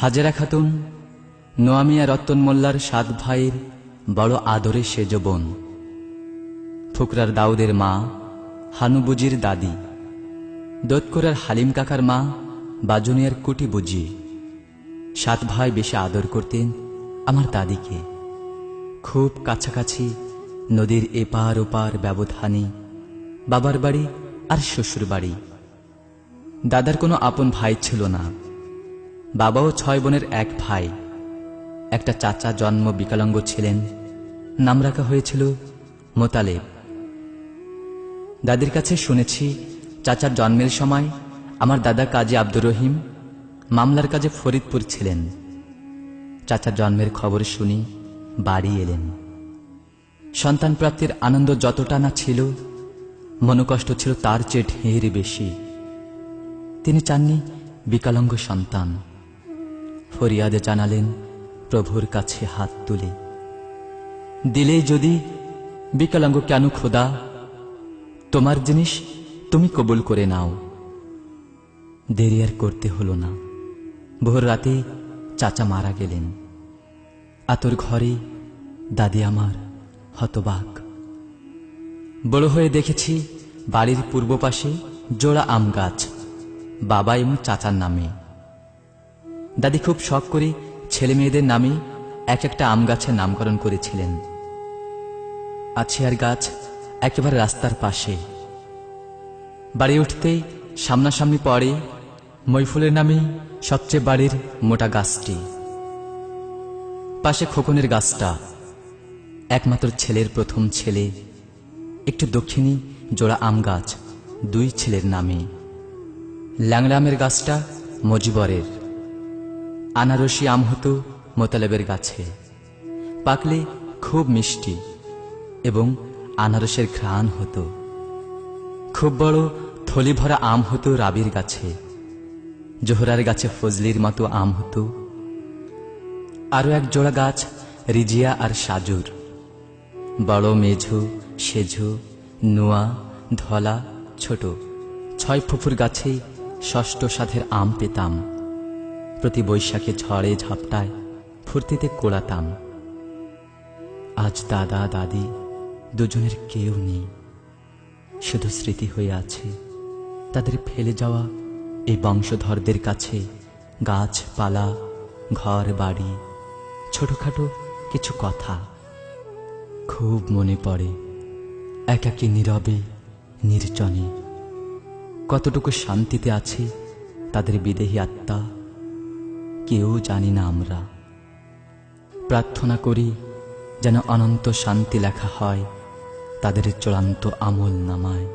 হাজেরা খাতুন নোয়ামিয়া রতন মোল্লার 7 ভাইয়ের বড় আদরে সেজ বোন। ফুকরার দাউদের মা হানুবুজির দাদি, দোতকোরার হালিম কাকার মা বাজুনিয়ার কুটি বুজি। 7 ভাই বেশি আদর করতেন আমার দাদিকে। খুব কাছাকাছি নদীর এপার ওপার ব্যবধানে বাবার বাড়ি আর শ্বশুর বাড়ি। দাদার কোনো আপন ভাই ছিল না। বাবাও 6 বোনের 1 ভাই। একটা চাচা জন্ম বিকলাঙ্গ ছিলেন, নাম রাখা হয়েছিল মোতালেব। দাদির কাছে শুনেছি চাচার জন্মের সময় আমার দাদা কাজী আব্দুর রহিম মামলার কাজে ফরিদপুর ছিলেন। চাচার জন্মের খবর শুনি বাড়ি এলেন। সন্তান প্রাপ্তির আনন্দ যতটা না ছিল, মনোকষ্ট ছিল তার চেয়ে ঢের বেশি। তিনি চাননি বিকলাঙ্গ সন্তান। ফরিয়াদে জানালেন প্রভুর কাছে হাত তুলে, দিলেই যদি, বিকলাঙ্গ কেন খোদা, তোমার জিনিস তুমি কবুল করে নাও। দেরি আর করতে হলো না। ভোর রাতে চাচা মারা গেলেন। আতর ঘরে দাদি আমার হতবাক। বড় হয়ে দেখেছি বাড়ির পূর্ব পাশে জোড়া আম গাছ, বাবা এবং চাচার নামে। দাদি খুব শখ করে ছেলে মেয়েদের নামে এক একটা আম গাছের নামকরণ করেছিলেন। আছে আর গাছ একেবারে রাস্তার পাশে। বাড়ি উঠতেই সামনাসামনি পড়ে মইফুলের নামে সবচেয়ে বাড়ির মোটা গাছটি। পাশে খোকনের গাছটা, একমাত্র ছেলের প্রথম ছেলে। একটু দক্ষিণী জোড়া আম গাছ, 2 ছেলের নামে। ল্যাংড়া আমের গাছটা মজিবরের। আনারসি আম হতো মোতালেবের গাছে। পাকলে খুব মিষ্টি এবং আনারসের ঘ্রাণ হতো। খুব বড় থলি ভরা আম হতো রাবির গাছে। জোহরার গাছে ফজলির মতো আম হতো। আরো এক জোড়া গাছ রিজিয়া আর সাজুর। বড় মেঝো, সেঝো, নোয়া, ধলা, ছোট 6 ফুফুর গাছে ষষ্ঠ সাধের আম পেতাম। প্রতি বৈশাখে ঝড়ে ঝাপটায় ফুর্তিতে কোড়াতাম। আজ দাদা দাদি দুজনের কেউ নেই। শুধু স্মৃতি হয়ে আছে তাদের ফেলে যাওয়া এই বংশধরদের কাছে। গাছপালা, ঘর বাড়ি, ছোটখাটো কিছু কথা খুব মনে পড়ে। একাকী নীরবে নির্জনে কতটুকু শান্তিতে আছে তাদের বিদেহী আত্মা, কেউ জানি না আমরা। প্রার্থনা করি যেন অনন্ত শান্তি লেখা হয় তাদের চূড়ান্ত আমল নামায়।